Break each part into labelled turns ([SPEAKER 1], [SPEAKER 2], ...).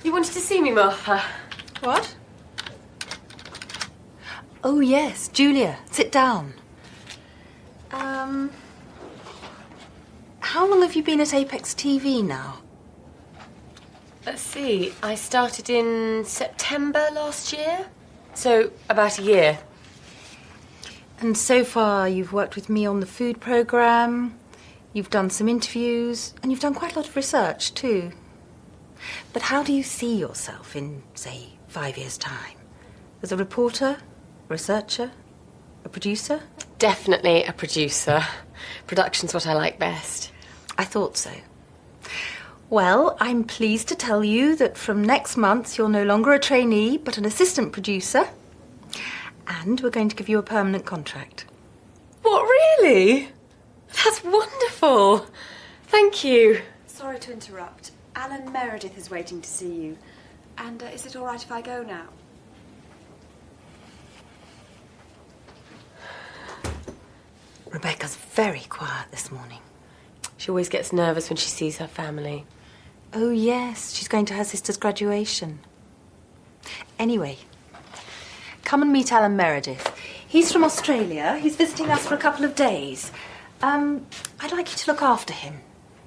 [SPEAKER 1] You wanted to see me, Martha?
[SPEAKER 2] What? Oh, yes, Julia, sit down. How long have you been at Apex TV now?
[SPEAKER 1] Let's see, I started in September last year, so about a year.
[SPEAKER 2] And so far you've worked with me on the food programme, you've done some interviews, and you've done quite a lot of research too. But how do you see yourself in, say, 5 years' time? As a reporter, researcher, a producer?
[SPEAKER 1] Definitely a producer. Production's what I like best.
[SPEAKER 2] I thought so. Well, I'm pleased to tell you that from next month you're no longer a trainee, but an assistant producer. And we're going to give you a permanent contract.
[SPEAKER 1] What, really? That's wonderful. Thank you.
[SPEAKER 3] Sorry to interrupt. Alan Meredith is waiting to see you. And is it all right if I go now?
[SPEAKER 2] Rebecca's very quiet this morning.
[SPEAKER 1] She always gets nervous when she sees her family.
[SPEAKER 2] Oh, yes, she's going to her sister's graduation. Anyway, come and meet Alan Meredith. He's from Australia. He's visiting us for a couple of days. I'd like you to look after him.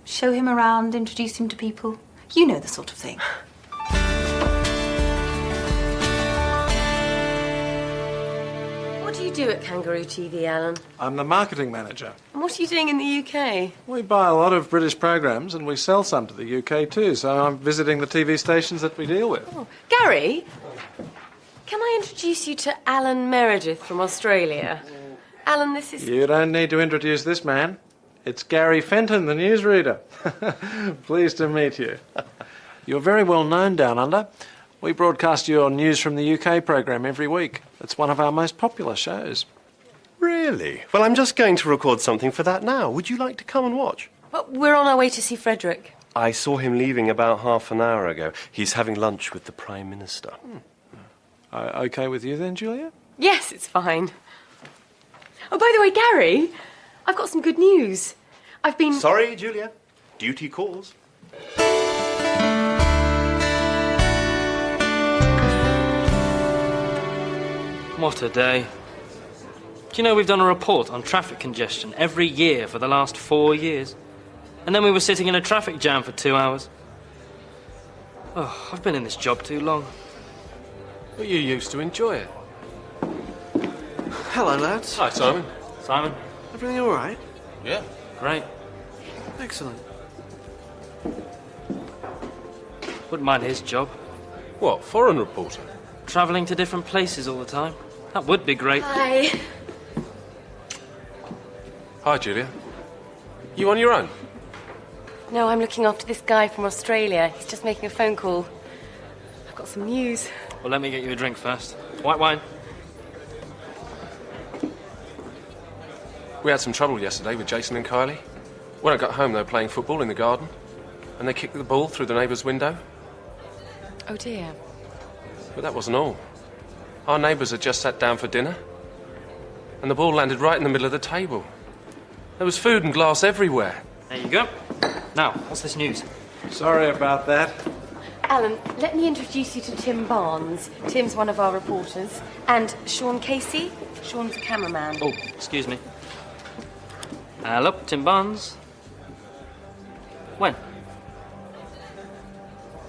[SPEAKER 2] Show him around, introduce him to people. You know the sort of thing.
[SPEAKER 1] What do you do at Kangaroo TV, Alan?
[SPEAKER 4] I'm the marketing manager.
[SPEAKER 1] And what are you doing in the UK?
[SPEAKER 4] We buy a lot of British programmes and we sell some to the UK too, so I'm visiting the TV stations that we deal with.
[SPEAKER 1] Oh. Gary, can I introduce you to Alan Meredith from Australia? Alan, this is...
[SPEAKER 4] You don't need to introduce this man. It's Gary Fenton, the newsreader. Pleased to meet you. You're very well known down under. We broadcast your News from the UK programme every week. It's one of our most popular shows.
[SPEAKER 5] Really? Well, I'm just going to record something for that now. Would you like to come and watch?
[SPEAKER 1] But we're on our way to see Frederick.
[SPEAKER 5] I saw him leaving about half an hour ago. He's having lunch with the Prime Minister.
[SPEAKER 4] OK with you then, Julia?
[SPEAKER 1] Yes, it's fine. Oh, by the way, Gary, I've got some good news. I've been...
[SPEAKER 5] Sorry, Julia. Duty calls.
[SPEAKER 6] What a day. Do you know we've done a report on traffic congestion every year for the last 4 years? And then we were sitting in a traffic jam for 2 hours. Oh, I've been in this job too long.
[SPEAKER 7] Well, you used to enjoy it.
[SPEAKER 8] Hello, lads.
[SPEAKER 7] Hi, Simon.
[SPEAKER 6] Simon?
[SPEAKER 8] Everything all right?
[SPEAKER 7] Yeah.
[SPEAKER 6] Great.
[SPEAKER 8] Excellent.
[SPEAKER 6] Wouldn't mind his job.
[SPEAKER 7] What, foreign reporter?
[SPEAKER 6] Travelling to different places all the time. That would be great.
[SPEAKER 1] Hi.
[SPEAKER 7] Hi, Julia. You on your own?
[SPEAKER 1] No, I'm looking after this guy from Australia. He's just making a phone call. I've got some news.
[SPEAKER 6] Well, let me get you a drink first. White wine.
[SPEAKER 7] We had some trouble yesterday with Jason and Kylie. When I got home, they were playing football in the garden, and they kicked the ball through the neighbour's window.
[SPEAKER 1] Oh, dear.
[SPEAKER 7] But that wasn't all. Our neighbours had just sat down for dinner, and the ball landed right in the middle of the table. There was food and glass everywhere.
[SPEAKER 6] There you go. Now, what's this news?
[SPEAKER 4] Sorry about that.
[SPEAKER 1] Alan, let me introduce you to Tim Barnes. Tim's one of our reporters. And Sean Casey. Sean's the cameraman.
[SPEAKER 6] Oh, excuse me. Hello, Tim Barnes. When?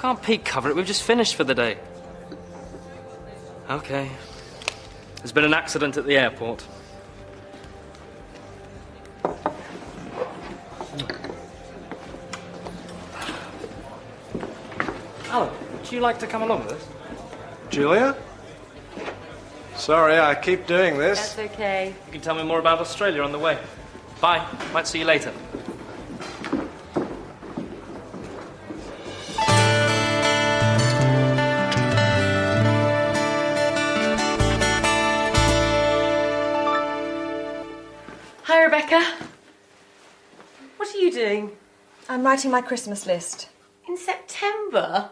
[SPEAKER 6] Can't peek cover it, we've just finished for the day. Okay. There's been an accident at the airport. Alan, would you like to come along with us?
[SPEAKER 4] Julia? Sorry, I keep doing this.
[SPEAKER 1] That's okay.
[SPEAKER 6] You can tell me more about Australia on the way. Bye. Might see you later.
[SPEAKER 1] Hi, Rebecca. What are you doing?
[SPEAKER 3] I'm writing my Christmas list.
[SPEAKER 1] In September?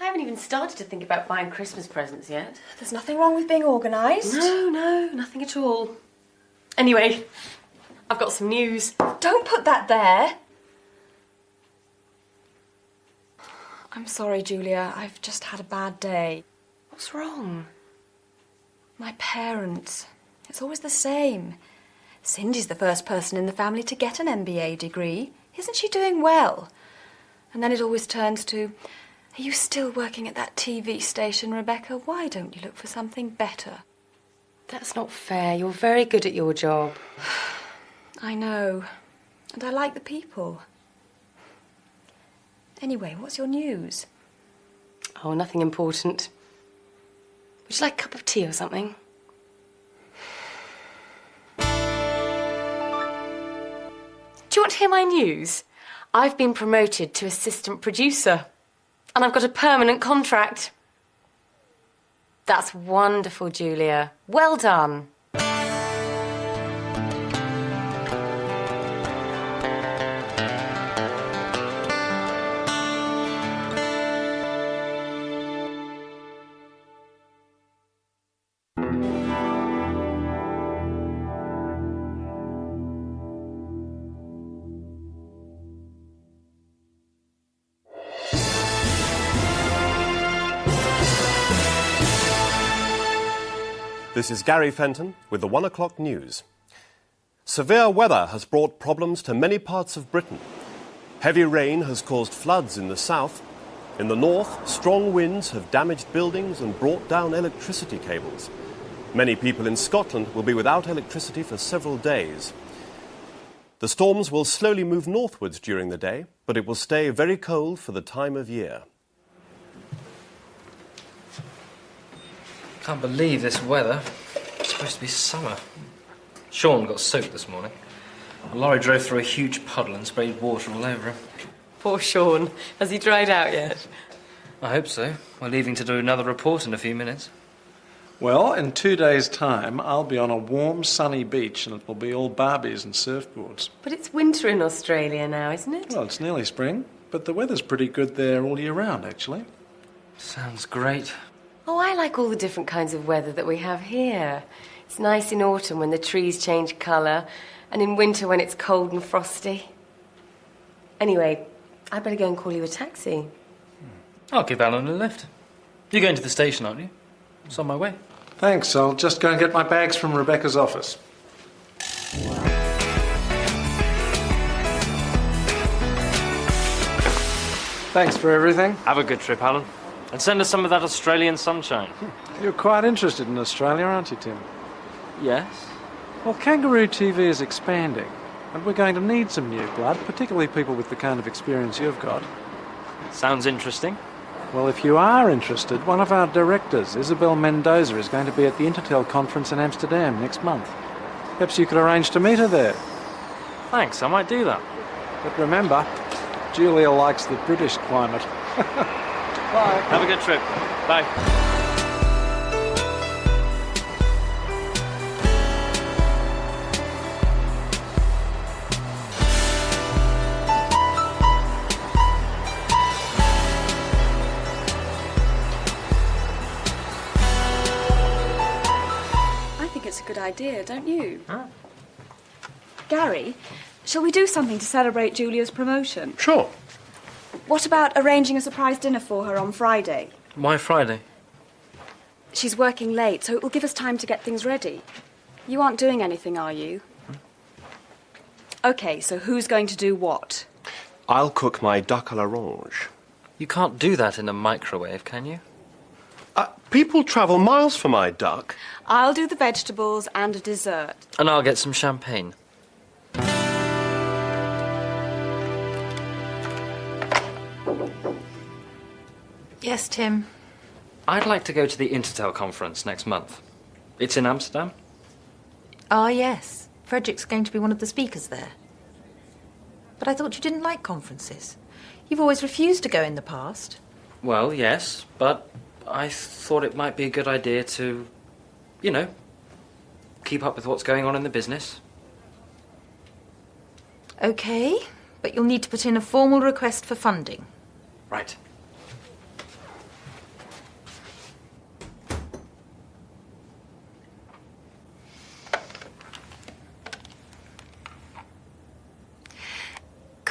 [SPEAKER 1] I haven't even started to think about buying Christmas presents yet.
[SPEAKER 3] There's nothing wrong with being organised.
[SPEAKER 1] No, nothing at all. Anyway, I've got some news.
[SPEAKER 3] Don't put that there. I'm sorry, Julia. I've just had a bad day.
[SPEAKER 1] What's wrong?
[SPEAKER 3] My parents. It's always the same. Cindy's the first person in the family to get an MBA degree. Isn't she doing well? And then it always turns to, are you still working at that TV station, Rebecca? Why don't you look for something better?
[SPEAKER 1] That's not fair. You're very good at your job.
[SPEAKER 3] I know. And I like the people. Anyway, what's your news?
[SPEAKER 1] Oh, nothing important. Would you like a cup of tea or something? Do you want to hear my news? I've been promoted to assistant producer. And I've got a permanent contract. That's wonderful, Julia. Well done.
[SPEAKER 5] This is Gary Fenton with the 1 o'clock news. Severe weather has brought problems to many parts of Britain. Heavy rain has caused floods in the south. In the north, strong winds have damaged buildings and brought down electricity cables. Many people in Scotland will be without electricity for several days. The storms will slowly move northwards during the day, but it will stay very cold for the time of year.
[SPEAKER 6] Can't believe this weather. It's supposed to be summer. Sean got soaked this morning. A lorry drove through a huge puddle and sprayed water all over him.
[SPEAKER 1] Poor Sean. Has he dried out yet?
[SPEAKER 6] I hope so. We're leaving to do another report in a few minutes.
[SPEAKER 4] Well, in 2 days' time, I'll be on a warm, sunny beach and it will be all Barbies and surfboards.
[SPEAKER 1] But it's winter in Australia now, isn't it?
[SPEAKER 4] Well, it's nearly spring, but the weather's pretty good there all year round, actually.
[SPEAKER 6] Sounds great.
[SPEAKER 1] Oh, I like all the different kinds of weather that we have here. It's nice in autumn when the trees change colour, and in winter when it's cold and frosty. Anyway, I better go and call you a taxi.
[SPEAKER 6] I'll give Alan a lift. You're going to the station, aren't you? It's on my way.
[SPEAKER 4] Thanks, I'll just go and get my bags from Rebecca's office. Thanks for everything.
[SPEAKER 6] Have a good trip, Alan. And send us some of that Australian sunshine.
[SPEAKER 4] You're quite interested in Australia, aren't you, Tim?
[SPEAKER 6] Yes?
[SPEAKER 4] Well, Kangaroo TV is expanding, and we're going to need some new blood, particularly people with the kind of experience you've got.
[SPEAKER 6] Sounds interesting.
[SPEAKER 4] Well, if you are interested, one of our directors, Isabel Mendoza, is going to be at the Intertel conference in Amsterdam next month. Perhaps you could arrange to meet her there.
[SPEAKER 6] Thanks, I might do that.
[SPEAKER 4] But remember, Julia likes the British climate. Bye.
[SPEAKER 6] Have a good trip. Bye.
[SPEAKER 3] I think it's a good idea, don't you? Huh? Gary, shall we do something to celebrate Julia's promotion?
[SPEAKER 5] Sure.
[SPEAKER 3] What about arranging a surprise dinner for her on Friday?
[SPEAKER 6] Why Friday?
[SPEAKER 3] She's working late, so it will give us time to get things ready. You aren't doing anything, are you? OK, so who's going to do what?
[SPEAKER 5] I'll cook my duck à l'orange.
[SPEAKER 6] You can't do that in a microwave, can you?
[SPEAKER 5] People travel miles for my duck.
[SPEAKER 3] I'll do the vegetables and a dessert.
[SPEAKER 6] And I'll get some champagne.
[SPEAKER 2] Yes, Tim?
[SPEAKER 6] I'd like to go to the Intertel conference next month. It's in Amsterdam.
[SPEAKER 2] Ah, yes. Frederick's going to be one of the speakers there. But I thought you didn't like conferences. You've always refused to go in the past.
[SPEAKER 6] Well, yes, but I thought it might be a good idea to, you know, keep up with what's going on in the business.
[SPEAKER 2] OK, but you'll need to put in a formal request for funding.
[SPEAKER 6] Right.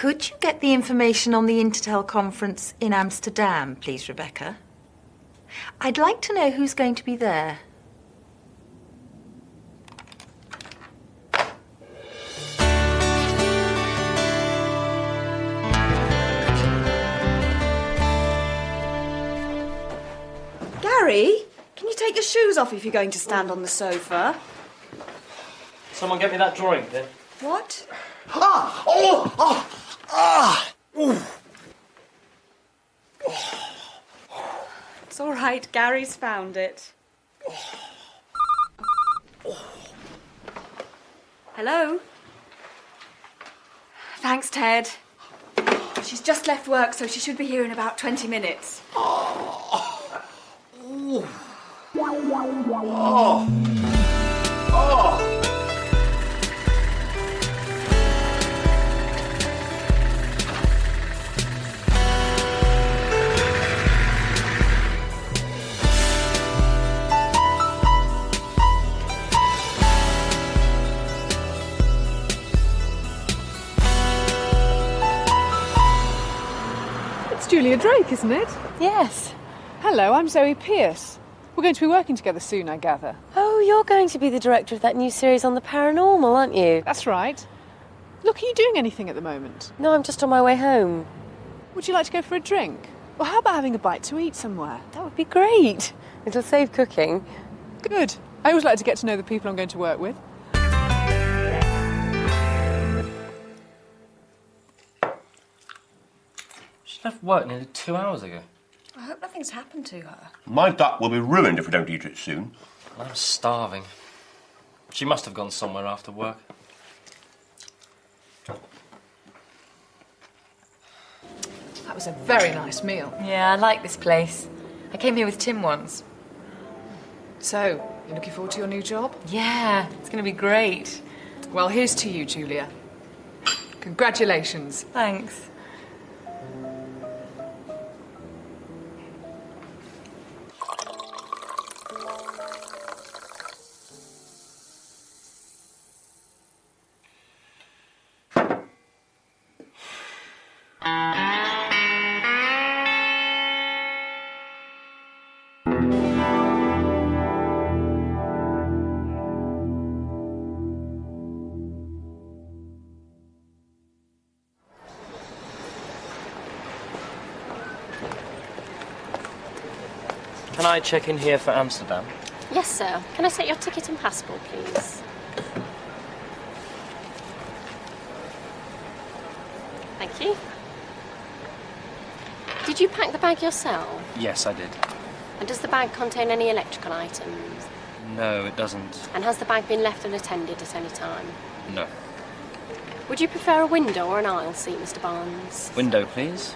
[SPEAKER 2] Could you get the information on the Intertel conference in Amsterdam, please, Rebecca? I'd like to know who's going to be there.
[SPEAKER 3] Gary, can you take your shoes off if you're going to stand on the sofa?
[SPEAKER 6] Someone get me that drawing, then.
[SPEAKER 3] What? It's all right, Gary's found it. Hello? Thanks, Ted. She's just left work, so she should be here in about 20 minutes.
[SPEAKER 9] It's Julia Drake, isn't it?
[SPEAKER 1] Yes.
[SPEAKER 9] Hello, I'm Zoe Pierce. We're going to be working together soon, I gather.
[SPEAKER 1] Oh, you're going to be the director of that new series on the paranormal, aren't you?
[SPEAKER 9] That's right. Look, are you doing anything at the moment?
[SPEAKER 1] No, I'm just on my way home.
[SPEAKER 9] Would you like to go for a drink? Or how about having a bite to eat somewhere?
[SPEAKER 1] That would be great. It'll save cooking.
[SPEAKER 9] Good. I always like to get to know the people I'm going to work with.
[SPEAKER 6] She left work nearly 2 hours ago.
[SPEAKER 3] I hope nothing's happened to her.
[SPEAKER 5] My duck will be ruined if we don't eat it soon.
[SPEAKER 6] I'm starving. She must have gone somewhere after work.
[SPEAKER 9] That was a very nice meal.
[SPEAKER 1] Yeah, I like this place. I came here with Tim once.
[SPEAKER 9] So, you looking forward to your new job?
[SPEAKER 1] Yeah, it's going to be great.
[SPEAKER 9] Well, here's to you, Julia. Congratulations.
[SPEAKER 1] Thanks.
[SPEAKER 6] Can I check in here for Amsterdam?
[SPEAKER 10] Yes, sir. Can I take your ticket and passport, please? Thank you. Did you pack the bag yourself?
[SPEAKER 6] Yes, I did.
[SPEAKER 10] And does the bag contain any electrical items?
[SPEAKER 6] No, it doesn't.
[SPEAKER 10] And has the bag been left unattended at any time?
[SPEAKER 6] No.
[SPEAKER 10] Would you prefer a window or an aisle seat, Mr. Barnes?
[SPEAKER 6] Window, please.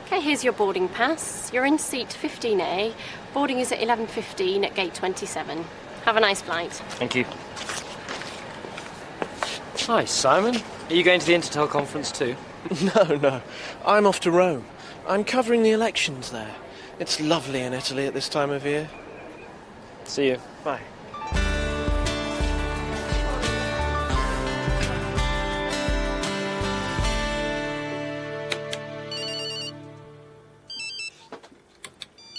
[SPEAKER 10] Okay, here's your boarding pass. You're in seat 15A. Boarding is at 11:15 at gate 27. Have a nice flight.
[SPEAKER 6] Thank you. Hi, Simon. Are you going to the Intertel conference too?
[SPEAKER 8] No. I'm off to Rome. I'm covering the elections there. It's lovely in Italy at this time of year.
[SPEAKER 6] See you.
[SPEAKER 8] Bye.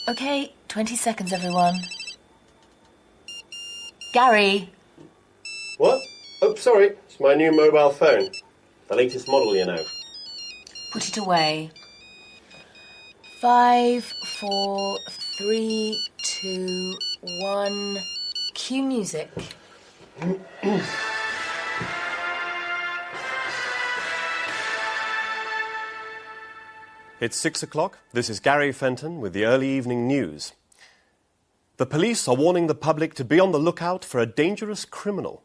[SPEAKER 1] Okay, 20 seconds, everyone. Gary.
[SPEAKER 5] What? Oh, sorry. It's my new mobile phone. The latest model, you know.
[SPEAKER 1] Put it away. 5, 4, 3, 2, 1. Cue music.
[SPEAKER 5] It's 6 o'clock. This is Gary Fenton with the early evening news. The police are warning the public to be on the lookout for a dangerous criminal.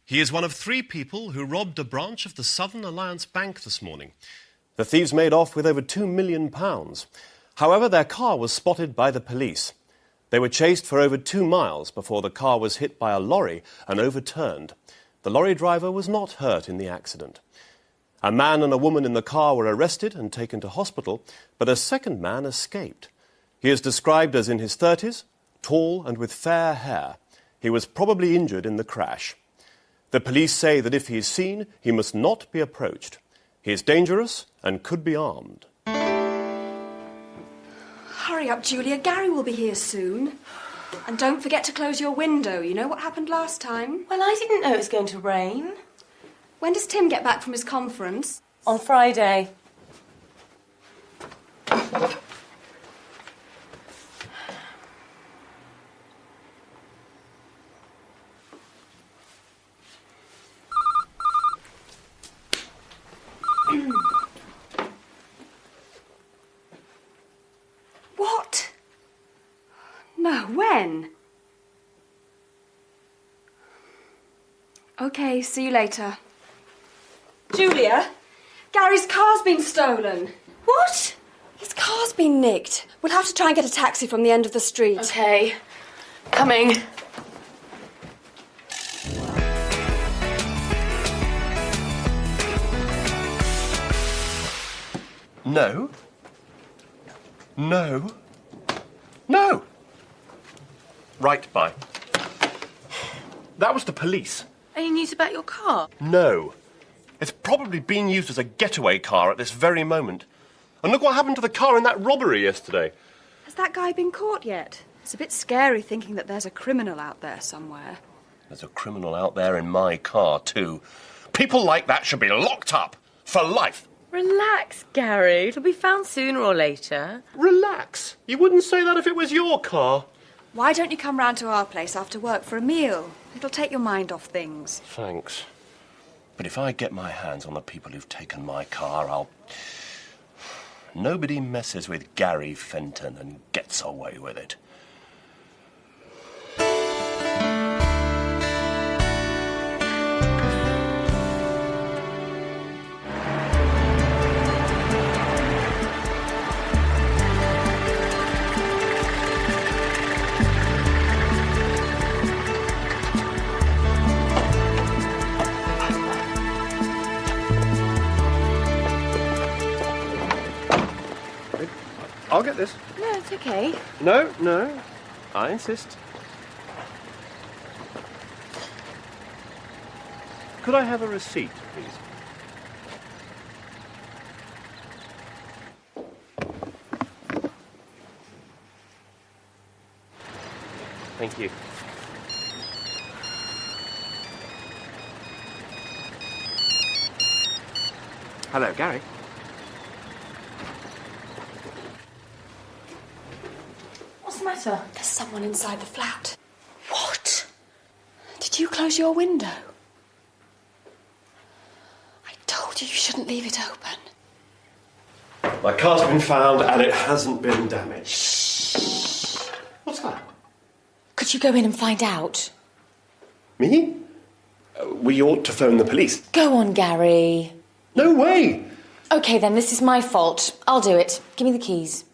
[SPEAKER 5] He is one of 3 people who robbed a branch of the Southern Alliance Bank this morning. The thieves made off with over £2 million. However, their car was spotted by the police. They were chased for over 2 miles before the car was hit by a lorry and overturned. The lorry driver was not hurt in the accident. A man and a woman in the car were arrested and taken to hospital, but a second man escaped. He is described as in his 30s, tall and with fair hair. He was probably injured in the crash. The police say that if he is seen, he must not be approached. He is dangerous and could be armed.
[SPEAKER 3] Hurry up, Julia. Gary will be here soon. And don't forget to close your window. You know what happened last time?
[SPEAKER 1] Well, I didn't know it was going to rain.
[SPEAKER 3] When does Tim get back from his conference?
[SPEAKER 1] On Friday.
[SPEAKER 3] What? No, when? OK, see you later. Julia, Gary's car's been stolen.
[SPEAKER 1] What?
[SPEAKER 3] His car's been nicked. We'll have to try and get a taxi from the end of the street.
[SPEAKER 1] OK. Coming.
[SPEAKER 5] No. No. No. Right, bye. That was the police.
[SPEAKER 1] Any news about your car?
[SPEAKER 5] No. It's probably being used as a getaway car at this very moment. And look what happened to the car in that robbery yesterday.
[SPEAKER 3] Has that guy been caught yet? It's a bit scary thinking that there's a criminal out there somewhere.
[SPEAKER 5] There's a criminal out there in my car, too. People like that should be locked up for life.
[SPEAKER 1] Relax, Gary. It'll be found sooner or later.
[SPEAKER 5] Relax. You wouldn't say that if it was your car.
[SPEAKER 3] Why don't you come round to our place after work for a meal? It'll take your mind off things.
[SPEAKER 5] Thanks. But if I get my hands on the people who've taken my car, I'll... Nobody messes with Gary Fenton and gets away with it. I'll get this.
[SPEAKER 1] No, it's OK.
[SPEAKER 5] No. I insist. Could I have a receipt, please? Thank you. Hello, Gary.
[SPEAKER 1] What's the matter?
[SPEAKER 3] There's someone inside the flat. What? Did you close your window? I told you shouldn't leave it open.
[SPEAKER 5] My car's been found and it hasn't been damaged. Shh. What's that?
[SPEAKER 1] Could you go in and find out?
[SPEAKER 5] Me? We ought to phone the police.
[SPEAKER 1] Go on, Gary.
[SPEAKER 5] No way!
[SPEAKER 1] OK, then, this is my fault. I'll do it. Give me the keys.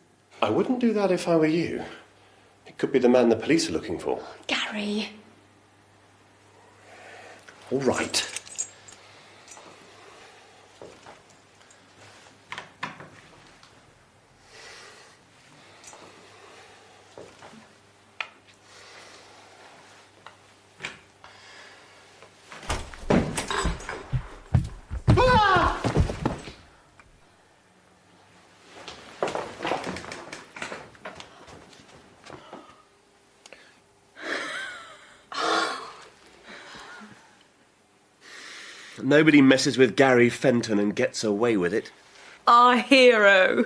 [SPEAKER 5] I wouldn't do that if I were you. It could be the man the police are looking for.
[SPEAKER 1] Gary.
[SPEAKER 5] All right. Nobody messes with Gary Fenton and gets away with it.
[SPEAKER 1] Our hero.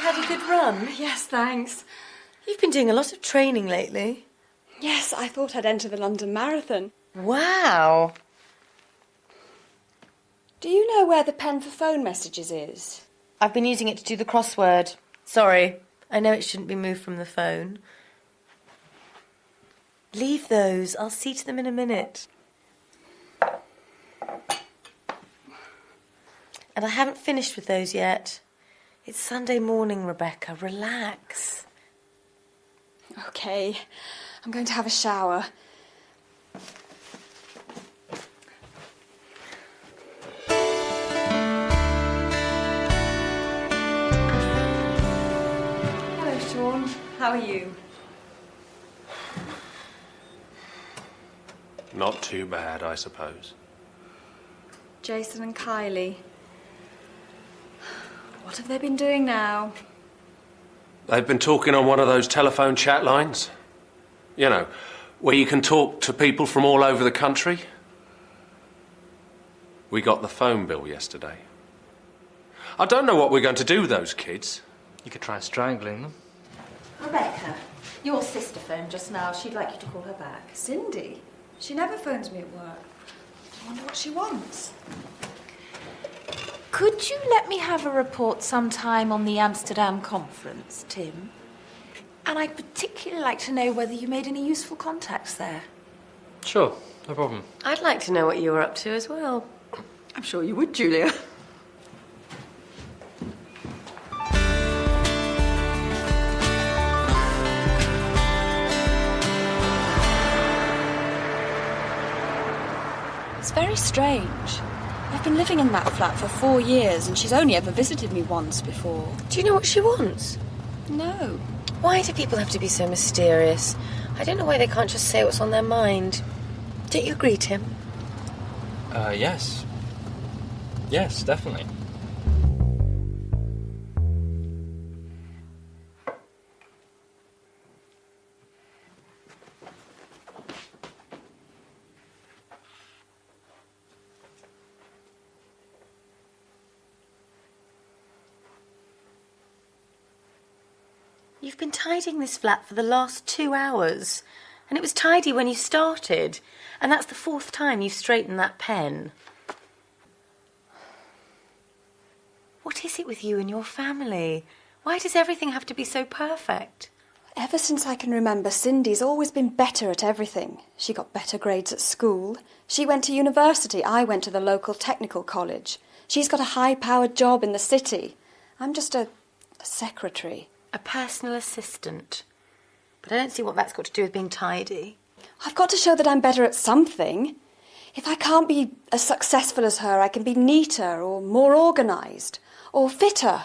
[SPEAKER 1] Had a good run?
[SPEAKER 3] Yes, thanks.
[SPEAKER 1] You've been doing a lot of training lately.
[SPEAKER 3] Yes, I thought I'd enter the London Marathon.
[SPEAKER 1] Wow.
[SPEAKER 3] Do you know where the pen for phone messages is?
[SPEAKER 1] I've been using it to do the crossword. Sorry, I know it shouldn't be moved from the phone. Leave those. I'll see to them in a minute. And I haven't finished with those yet. It's Sunday morning, Rebecca. Relax.
[SPEAKER 3] OK, I'm going to have a shower. Hello, Sean. How are you?
[SPEAKER 7] Not too bad, I suppose.
[SPEAKER 3] Jason and Kylie. What have they been doing now?
[SPEAKER 7] They've been talking on one of those telephone chat lines. You know, where you can talk to people from all over the country. We got the phone bill yesterday. I don't know what we're going to do with those kids.
[SPEAKER 6] You could try strangling them.
[SPEAKER 2] Rebecca, your sister phoned just now. She'd like you to call her back.
[SPEAKER 3] Cindy? She never phones me at work. I wonder what she wants.
[SPEAKER 2] Could you let me have a report sometime on the Amsterdam conference, Tim? And I'd particularly like to know whether you made any useful contacts there.
[SPEAKER 6] Sure, no problem.
[SPEAKER 1] I'd like to know what you were up to as well.
[SPEAKER 3] I'm sure you would, Julia. It's very strange. I've been living in that flat for 4 years and she's only ever visited me once before.
[SPEAKER 1] Do you know what she wants?
[SPEAKER 3] No.
[SPEAKER 1] Why do people have to be so mysterious? I don't know why they can't just say what's on their mind. Don't you agree, Tim?
[SPEAKER 6] Yes. Yes, definitely.
[SPEAKER 1] You've been tidying this flat for the last 2 hours. And it was tidy when you started. And that's the 4th time you've straightened that pen. What is it with you and your family? Why does everything have to be so perfect?
[SPEAKER 3] Ever since I can remember, Cindy's always been better at everything. She got better grades at school. She went to university. I went to the local technical college. She's got a high-powered job in the city. I'm just a secretary.
[SPEAKER 1] A personal assistant. But I don't see what that's got to do with being tidy.
[SPEAKER 3] I've got to show that I'm better at something. If I can't be as successful as her, I can be neater or more organised or fitter.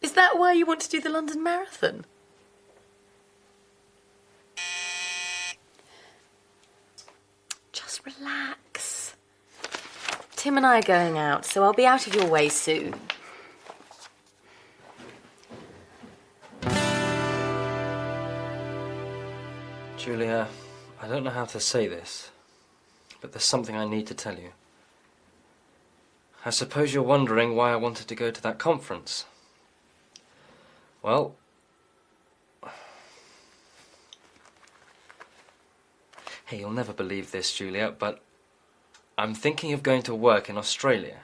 [SPEAKER 1] Is that why you want to do the London Marathon? Just relax. Tim and I are going out, so I'll be out of your way soon.
[SPEAKER 6] Julia, I don't know how to say this, but there's something I need to tell you. I suppose you're wondering why I wanted to go to that conference. Well, hey, you'll never believe this, Julia, but I'm thinking of going to work in Australia.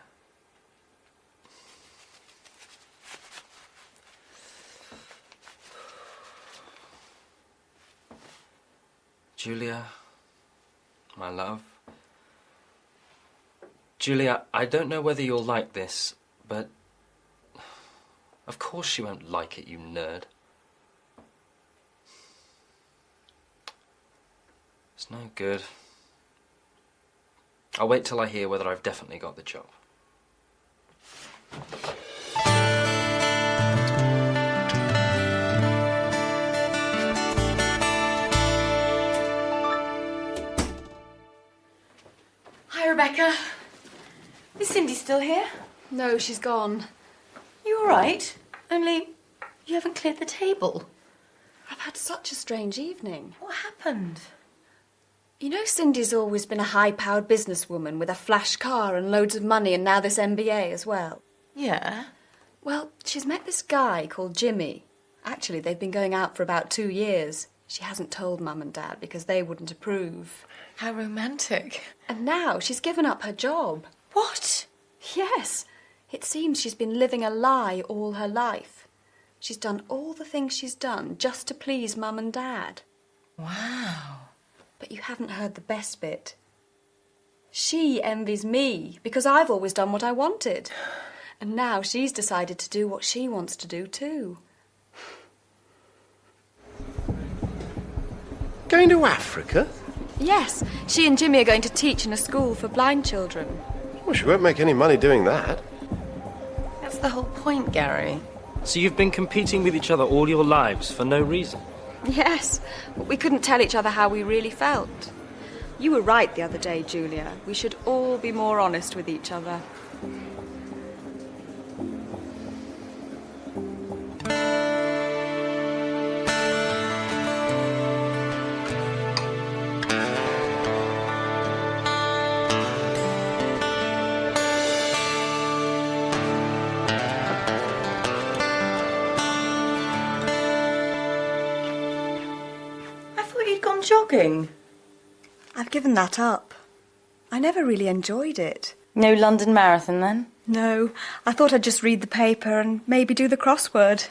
[SPEAKER 6] Julia, my love. Julia, I don't know whether you'll like this, but of course you won't like it, you nerd. It's no good. I'll wait till I hear whether I've definitely got the job.
[SPEAKER 1] Hi, Rebecca. Is Cindy still here?
[SPEAKER 3] No, she's gone.
[SPEAKER 1] You all right? Only you haven't cleared the table.
[SPEAKER 3] I've had such a strange evening.
[SPEAKER 1] What happened?
[SPEAKER 3] You know, Cindy's always been a high-powered businesswoman with a flash car and loads of money and now this MBA as well.
[SPEAKER 1] Yeah?
[SPEAKER 3] Well, she's met this guy called Jimmy. Actually, they've been going out for about 2 years. She hasn't told Mum and Dad because they wouldn't approve.
[SPEAKER 1] How romantic.
[SPEAKER 3] And now she's given up her job.
[SPEAKER 1] What?
[SPEAKER 3] Yes. It seems she's been living a lie all her life. She's done all the things she's done just to please Mum and Dad.
[SPEAKER 1] Wow.
[SPEAKER 3] But you haven't heard the best bit. She envies me because I've always done what I wanted. And now she's decided to do what she wants to do too.
[SPEAKER 8] Going to Africa?
[SPEAKER 3] Yes, she and Jimmy are going to teach in a school for blind children.
[SPEAKER 5] Well, she won't make any money doing that.
[SPEAKER 1] That's the whole point, Gary.
[SPEAKER 6] So you've been competing with each other all your lives for no reason?
[SPEAKER 3] Yes, but we couldn't tell each other how we really felt. You were right the other day, Julia. We should all be more honest with each other.
[SPEAKER 1] Jogging?
[SPEAKER 3] I've given that up. I never really enjoyed it.
[SPEAKER 1] No London Marathon, then?
[SPEAKER 3] No, I thought I'd just read the paper and maybe do the crossword.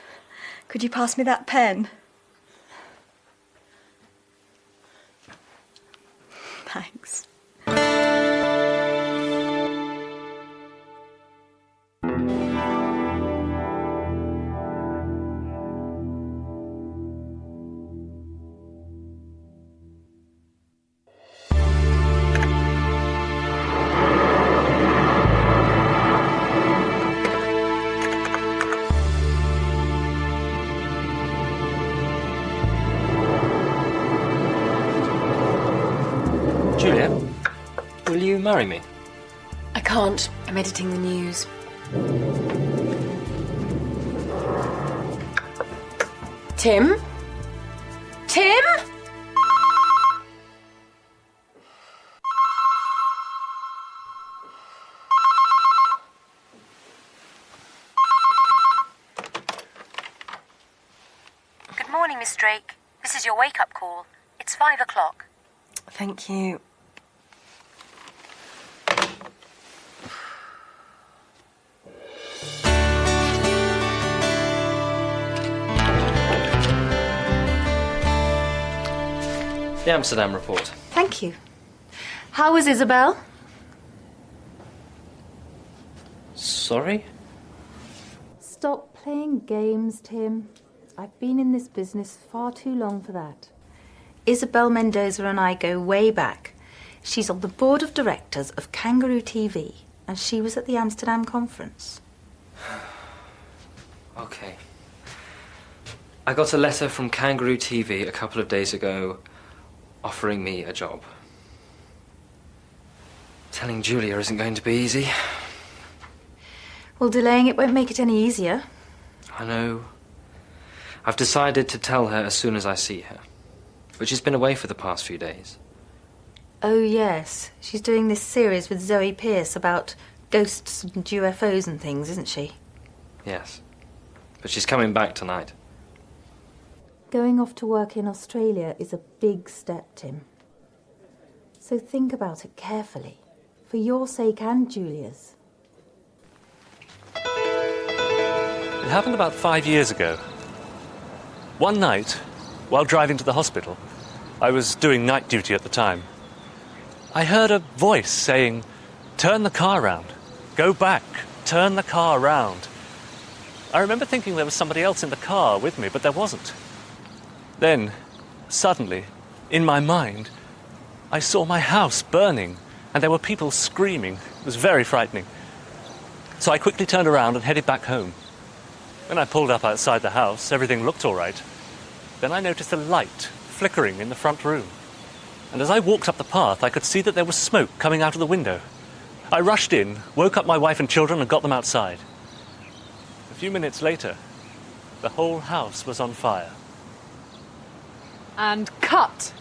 [SPEAKER 3] Could you pass me that pen? Thanks.
[SPEAKER 6] Julia, will you marry me?
[SPEAKER 1] I can't. I'm editing the news. Tim? Tim?
[SPEAKER 2] Good morning, Miss Drake. This is your wake-up call. It's 5 o'clock.
[SPEAKER 1] Thank you.
[SPEAKER 6] The Amsterdam report.
[SPEAKER 2] Thank you.
[SPEAKER 1] How was Isabel?
[SPEAKER 6] Sorry?
[SPEAKER 11] Stop playing games, Tim. I've been in this business far too long for that.
[SPEAKER 2] Isabel Mendoza and I go way back. She's on the board of directors of Kangaroo TV, and she was at the Amsterdam conference.
[SPEAKER 6] Okay. I got a letter from Kangaroo TV a couple of days ago offering me a job. Telling Julia isn't going to be easy.
[SPEAKER 2] Well, delaying it won't make it any easier.
[SPEAKER 6] I know. I've decided to tell her as soon as I see her. But she's been away for the past few days.
[SPEAKER 2] Oh, yes. She's doing this series with Zoe Pierce about ghosts and UFOs and things, isn't she?
[SPEAKER 6] Yes. But she's coming back tonight.
[SPEAKER 11] Going off to work in Australia is a big step, Tim. So think about it carefully, for your sake and Julia's.
[SPEAKER 12] It happened about 5 years ago. One night, while driving to the hospital, I was doing night duty at the time, I heard a voice saying, "Turn the car round. Go back. Turn the car round." I remember thinking there was somebody else in the car with me, but there wasn't. Then, suddenly, in my mind, I saw my house burning, and there were people screaming. It was very frightening. So I quickly turned around and headed back home. When I pulled up outside the house, everything looked all right. Then I noticed a light flickering in the front room. And as I walked up the path, I could see that there was smoke coming out of the window. I rushed in, woke up my wife and children and got them outside. A few minutes later, the whole house was on fire.
[SPEAKER 9] And cut.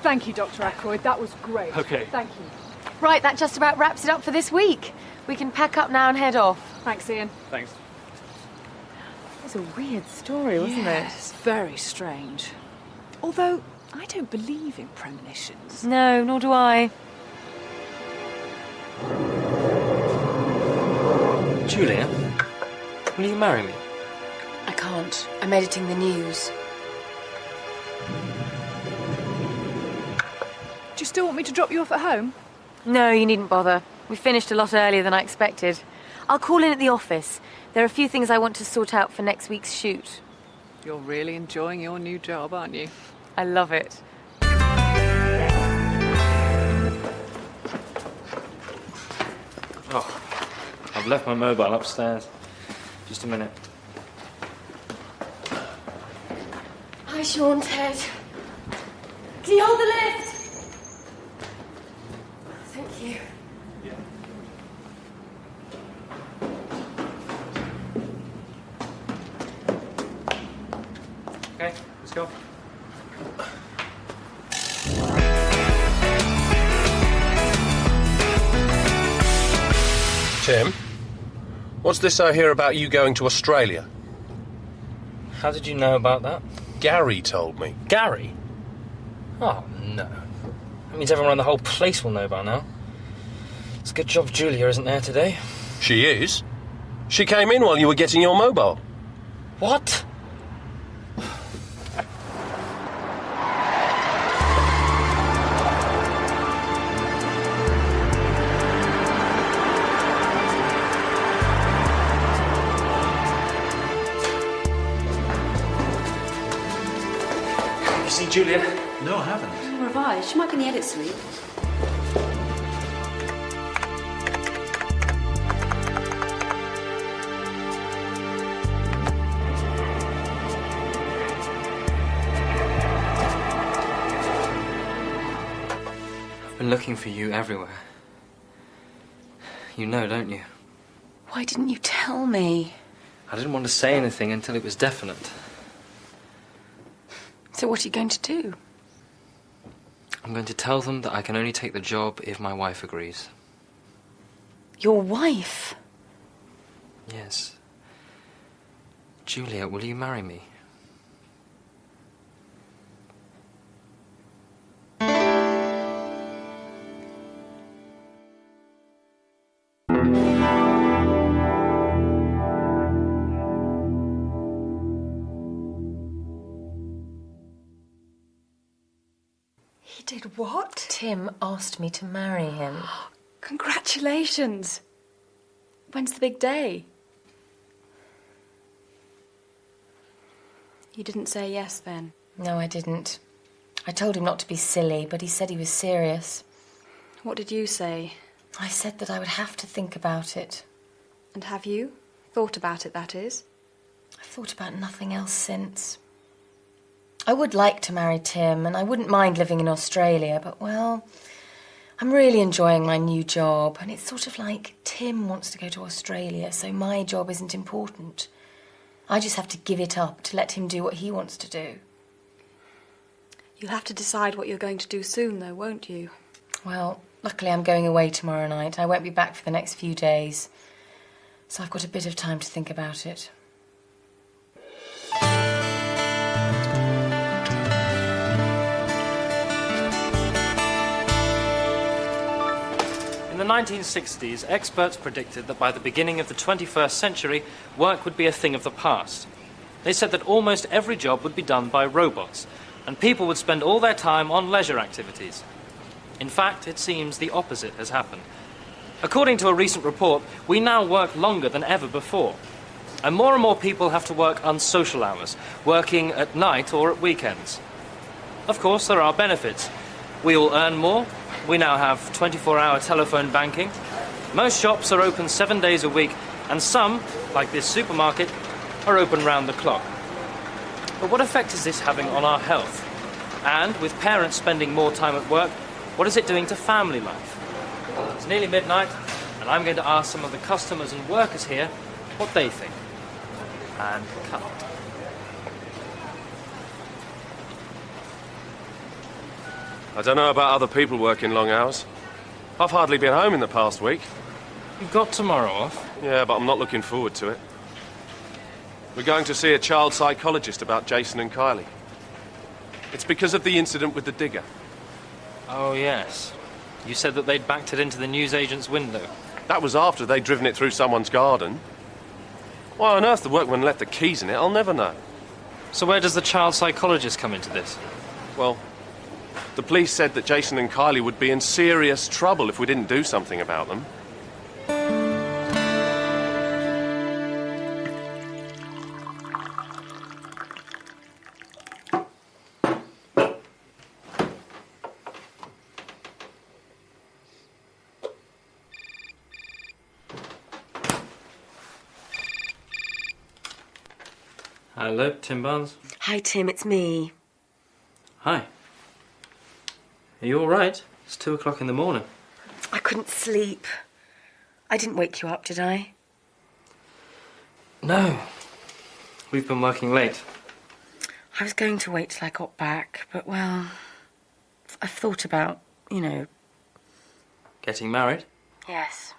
[SPEAKER 9] Thank you, Dr. Ackroyd. That was great.
[SPEAKER 12] Okay.
[SPEAKER 9] Thank you.
[SPEAKER 1] Right, that just about wraps it up for this week. We can pack up now and head off.
[SPEAKER 9] Thanks, Ian.
[SPEAKER 12] Thanks.
[SPEAKER 1] It was a weird story, wasn't
[SPEAKER 9] Yes, very strange. Although, I don't believe in premonitions.
[SPEAKER 1] it? No, nor do I.
[SPEAKER 6] Julia, will you marry me?
[SPEAKER 1] I can't. I'm editing the news.
[SPEAKER 9] Do you still want me to drop you off at home?
[SPEAKER 1] No, you needn't bother. We finished a lot earlier than I expected. I'll call in at the office. There are a few things I want to sort out for next week's shoot.
[SPEAKER 9] You're really enjoying your new job, aren't you?
[SPEAKER 1] I love it.
[SPEAKER 6] Oh, I've left my mobile upstairs. Just a minute.
[SPEAKER 1] Hi, Sean, Ted. Can you hold the lift? Thank you.
[SPEAKER 6] Okay, let's go.
[SPEAKER 7] Tim, what's this I hear about you going to Australia?
[SPEAKER 6] How did you know about that?
[SPEAKER 7] Gary told me.
[SPEAKER 6] Gary? Oh, no. That means everyone around the whole place will know by now. It's a good job Julia isn't there today.
[SPEAKER 7] She is. She came in while you were getting your mobile.
[SPEAKER 6] What? You see Julia?
[SPEAKER 4] No, I haven't.
[SPEAKER 13] Revised. She might be in the edit suite.
[SPEAKER 6] I've been looking for you everywhere. You know, don't you?
[SPEAKER 1] Why didn't you tell me?
[SPEAKER 6] I didn't want to say anything until it was definite.
[SPEAKER 1] So what are you going to do?
[SPEAKER 6] I'm going to tell them that I can only take the job if my wife agrees.
[SPEAKER 1] Your wife?
[SPEAKER 6] Yes. Julia, will you marry me?
[SPEAKER 3] He did what?
[SPEAKER 1] Tim asked me to marry him.
[SPEAKER 3] Congratulations. When's the big day? You didn't say yes then?
[SPEAKER 1] No, I didn't. I told him not to be silly, but he said he was serious.
[SPEAKER 3] What did you say?
[SPEAKER 1] I said that I would have to think about it.
[SPEAKER 3] And have you? Thought about it, that is?
[SPEAKER 1] I've thought about nothing else since. I would like to marry Tim, and I wouldn't mind living in Australia, but, well, I'm really enjoying my new job, and it's sort of like Tim wants to go to Australia, so my job isn't important. I just have to give it up to let him do what he wants to do.
[SPEAKER 3] You'll have to decide what you're going to do soon, though, won't you?
[SPEAKER 1] Well, luckily I'm going away tomorrow night. I won't be back for the next few days, so I've got a bit of time to think about it.
[SPEAKER 6] In the 1960s, experts predicted that by the beginning of the 21st century, work would be a thing of the past. They said that almost every job would be done by robots, and people would spend all their time on leisure activities. In fact, it seems the opposite has happened. According to a recent report, we now work longer than ever before. And more people have to work unsocial hours, working at night or at weekends. Of course, there are benefits. We all earn more. We now have 24-hour telephone banking. Most shops are open 7 days a week, and some, like this supermarket, are open round the clock. But what effect is this having on our health? And with parents spending more time at work, what is it doing to family life? It's nearly midnight, and I'm going to ask some of the customers and workers here what they think. And cut.
[SPEAKER 7] I don't know about other people working long hours. I've hardly been home in the past week.
[SPEAKER 6] You've got tomorrow off?
[SPEAKER 7] Yeah, but I'm not looking forward to it. We're going to see a child psychologist about Jason and Kylie. It's because of the incident with the digger.
[SPEAKER 6] Oh, yes. You said that they'd backed it into the newsagent's window.
[SPEAKER 7] That was after they'd driven it through someone's garden. Why on earth the workman left the keys in it, I'll never know.
[SPEAKER 6] So where does the child psychologist come into this?
[SPEAKER 7] Well, the police said that Jason and Kylie would be in serious trouble if we didn't do something about them.
[SPEAKER 6] Hello, Tim Barnes.
[SPEAKER 1] Hi, Tim, it's me.
[SPEAKER 6] Hi. Are you all right? It's 2 o'clock in the morning.
[SPEAKER 1] I couldn't sleep. I didn't wake you up, did I?
[SPEAKER 6] No. We've been working late.
[SPEAKER 1] I was going to wait till I got back, but, well, I've thought about,
[SPEAKER 6] Getting married?
[SPEAKER 1] Yes.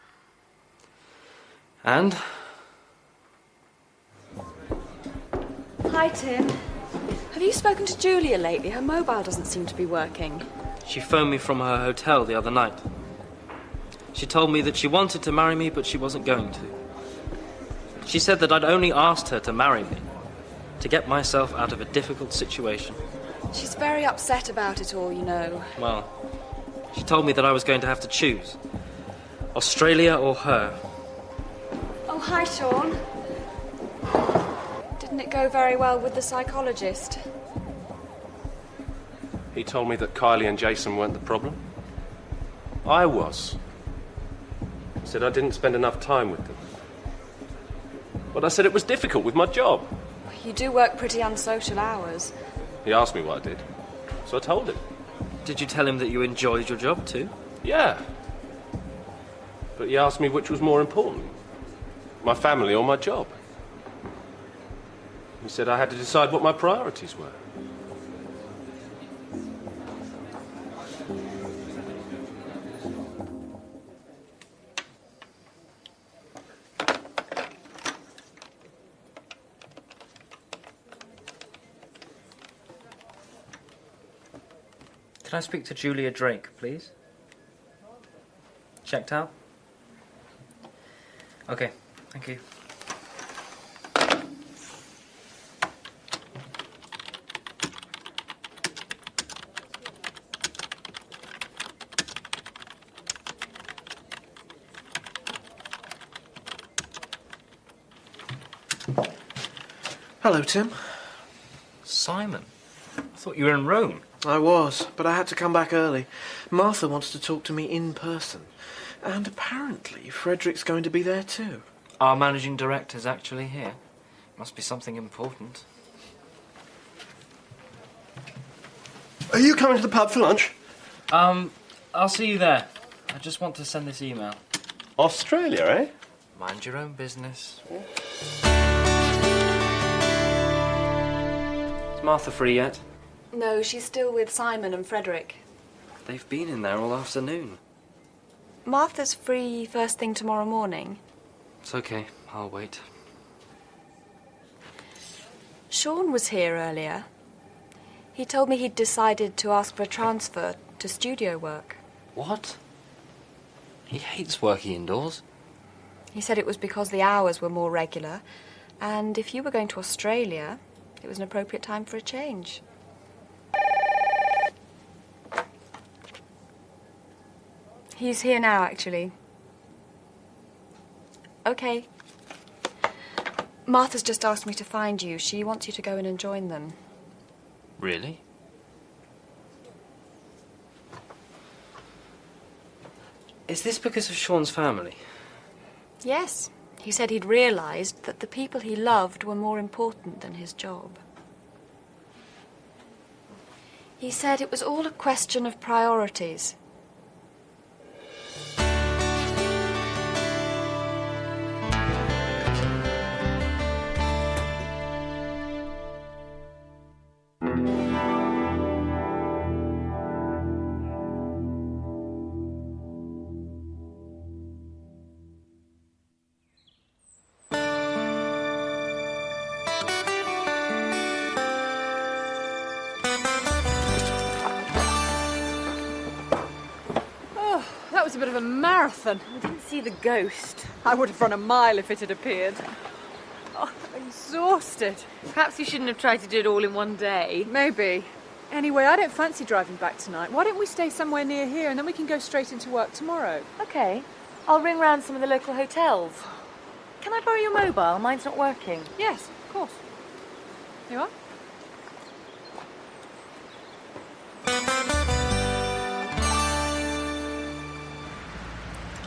[SPEAKER 6] And?
[SPEAKER 3] Hi, Tim. Have you spoken to Julia lately? Her mobile doesn't seem to be working.
[SPEAKER 6] She phoned me from her hotel the other night. She told me that she wanted to marry me, but she wasn't going to. She said that I'd only asked her to marry me, to get myself out of a difficult situation.
[SPEAKER 3] She's very upset about it all, you know.
[SPEAKER 6] Well, she told me that I was going to have to choose. Australia or her.
[SPEAKER 3] Oh, hi, Sean. Didn't it go very well with the psychologist?
[SPEAKER 7] He told me that Kylie and Jason weren't the problem. I was. He said I didn't spend enough time with them. But I said it was difficult with my job.
[SPEAKER 3] You do work pretty unsocial hours.
[SPEAKER 7] He asked me what I did, so I told him.
[SPEAKER 6] Did you tell him that you enjoyed your job too?
[SPEAKER 7] Yeah. But he asked me which was more important, my family or my job. He said I had to decide what my priorities were.
[SPEAKER 6] Can I speak to Julia Drake, please? Checked out? Okay, thank you.
[SPEAKER 8] Hello, Tim.
[SPEAKER 6] Simon, I thought you were in Rome.
[SPEAKER 8] I was, but I had to come back early. Martha wants to talk to me in person. And apparently Frederick's going to be there too.
[SPEAKER 6] Our managing director's actually here. Must be something important.
[SPEAKER 5] Are you coming to the pub for lunch?
[SPEAKER 6] I'll see you there. I just want to send this email.
[SPEAKER 5] Australia, eh?
[SPEAKER 6] Mind your own business. Is Martha free yet?
[SPEAKER 3] No, she's still with Simon and Frederick.
[SPEAKER 6] They've been in there all afternoon.
[SPEAKER 3] Martha's free first thing tomorrow morning.
[SPEAKER 6] It's okay, I'll wait.
[SPEAKER 3] Sean was here earlier. He told me he'd decided to ask for a transfer to studio work.
[SPEAKER 6] What? He hates working indoors.
[SPEAKER 3] He said it was because the hours were more regular, and if you were going to Australia, it was an appropriate time for a change. He's here now, actually. Okay. Martha's just asked me to find you. She wants you to go in and join them.
[SPEAKER 6] Really? Is this because of Sean's family?
[SPEAKER 3] Yes. He said he'd realised that the people he loved were more important than his job. He said it was all a question of priorities.
[SPEAKER 9] bit of a marathon.
[SPEAKER 1] We didn't see the ghost.
[SPEAKER 9] I would have run a mile if it had appeared. Oh, I'm exhausted.
[SPEAKER 1] Perhaps you shouldn't have tried to do it all in one day.
[SPEAKER 9] Maybe. Anyway, I don't fancy driving back tonight. Why don't we stay somewhere near here and then we can go straight into work tomorrow?
[SPEAKER 1] OK. I'll ring round some of the local hotels. Can I borrow your mobile? Mine's not working.
[SPEAKER 9] Yes, of course. You are?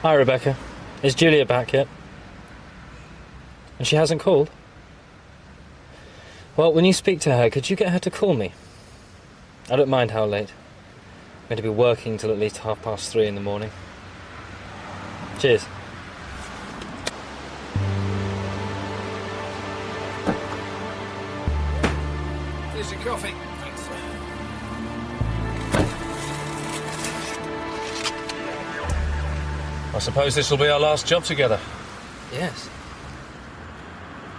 [SPEAKER 6] Hi, Rebecca. Is Julia back yet? And she hasn't called? Well, when you speak to her, could you get her to call me? I don't mind how late. I'm going to be working till at least 3:30 in the morning. Cheers.
[SPEAKER 4] Here's your coffee. Thanks. I suppose this will be our last job together.
[SPEAKER 6] Yes.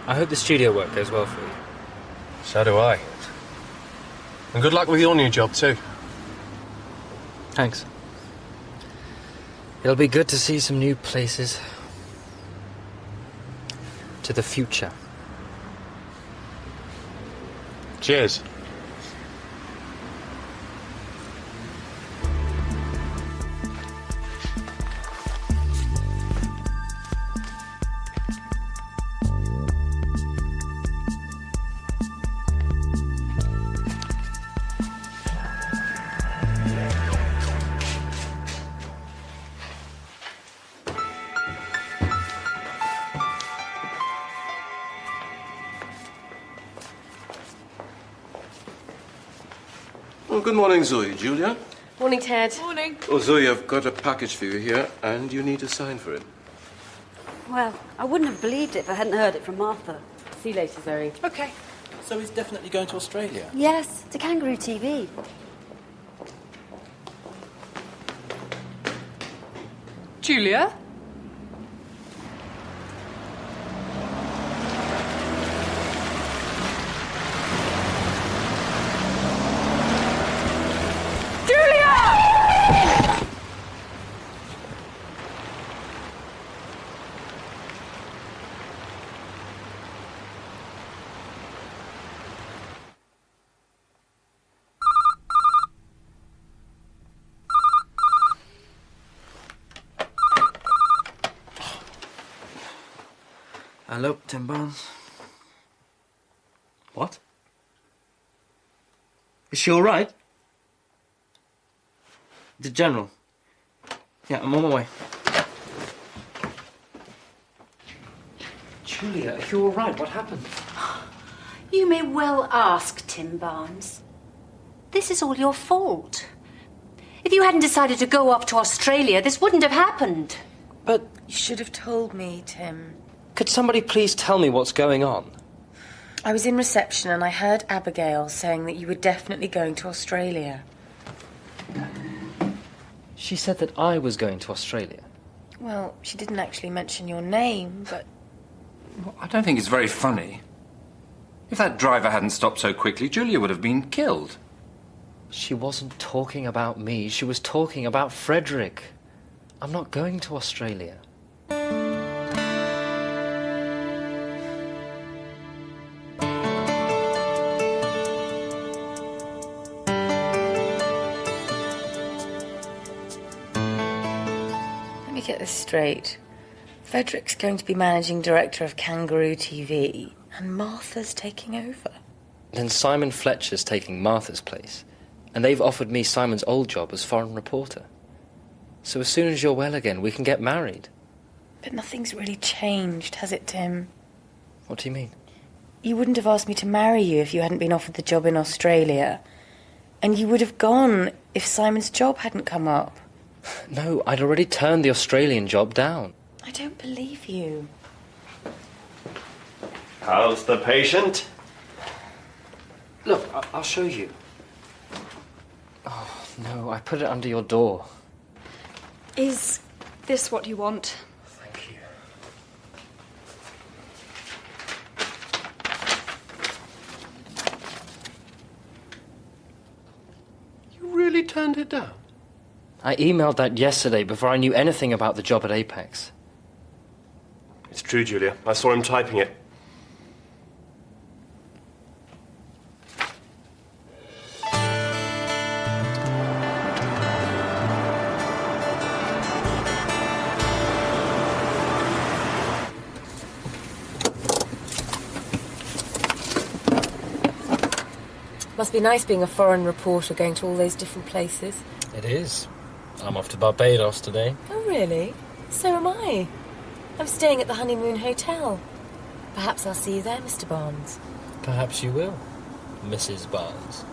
[SPEAKER 6] I hope the studio work goes well for you.
[SPEAKER 7] So do I. And good luck with your new job, too.
[SPEAKER 6] Thanks. It'll be good to see some new places. To the future.
[SPEAKER 7] Cheers.
[SPEAKER 13] Well, good morning, Zoe. Julia?
[SPEAKER 1] Morning, Ted.
[SPEAKER 9] Morning.
[SPEAKER 13] Oh, Zoe, I've got a package for you here, and you need to sign for it.
[SPEAKER 14] Well, I wouldn't have believed it if I hadn't heard it from Martha.
[SPEAKER 1] See you later, Zoe.
[SPEAKER 9] OK.
[SPEAKER 15] So he's definitely going to Australia?
[SPEAKER 14] Yes, to Kangaroo TV.
[SPEAKER 9] Julia?
[SPEAKER 15] Hello, Tim Barnes. What? Is she all right? The General. Yeah, I'm on my way. Julia, are you all right? What happened?
[SPEAKER 14] You may well ask, Tim Barnes. This is all your fault. If you hadn't decided to go off to Australia, this wouldn't have happened.
[SPEAKER 15] But
[SPEAKER 1] You should have told me, Tim.
[SPEAKER 15] could somebody please tell me what's going on?
[SPEAKER 1] I was in reception and I heard Abigail saying that you were definitely going to Australia.
[SPEAKER 15] She said that I was going to Australia.
[SPEAKER 1] Well, she didn't actually mention your name, but...
[SPEAKER 16] Well, I don't think it's very funny. If that driver hadn't stopped so quickly, Julia would have been killed.
[SPEAKER 15] She wasn't talking about me. She was talking about Frederick. I'm not going to Australia.
[SPEAKER 1] Let me get this straight. Frederick's going to be managing director of Kangaroo TV, and Martha's taking over.
[SPEAKER 15] Then Simon Fletcher's taking Martha's place, and they've offered me Simon's old job as foreign reporter. So as soon as you're well again, we can get married.
[SPEAKER 1] But nothing's really changed, has it, Tim?
[SPEAKER 15] What do you mean?
[SPEAKER 1] You wouldn't have asked me to marry you if you hadn't been offered the job in Australia. And you would have gone if Simon's job hadn't come up.
[SPEAKER 15] No, I'd already turned the Australian job down.
[SPEAKER 1] I don't believe you.
[SPEAKER 5] How's the patient?
[SPEAKER 15] Look, I'll show you. Oh, no, I put it under your door.
[SPEAKER 3] Is this what you want?
[SPEAKER 15] Thank you.
[SPEAKER 7] You really turned it down?
[SPEAKER 15] I emailed that yesterday before I knew anything about the job at Apex.
[SPEAKER 5] It's true, Julia. I saw him typing it.
[SPEAKER 1] Must be nice being a foreign reporter going to all those different places.
[SPEAKER 6] It is. I'm off to Barbados today.
[SPEAKER 1] Oh, really? So am I. I'm staying at the Honeymoon Hotel. Perhaps I'll see you there, Mr. Barnes.
[SPEAKER 6] Perhaps you will, Mrs. Barnes.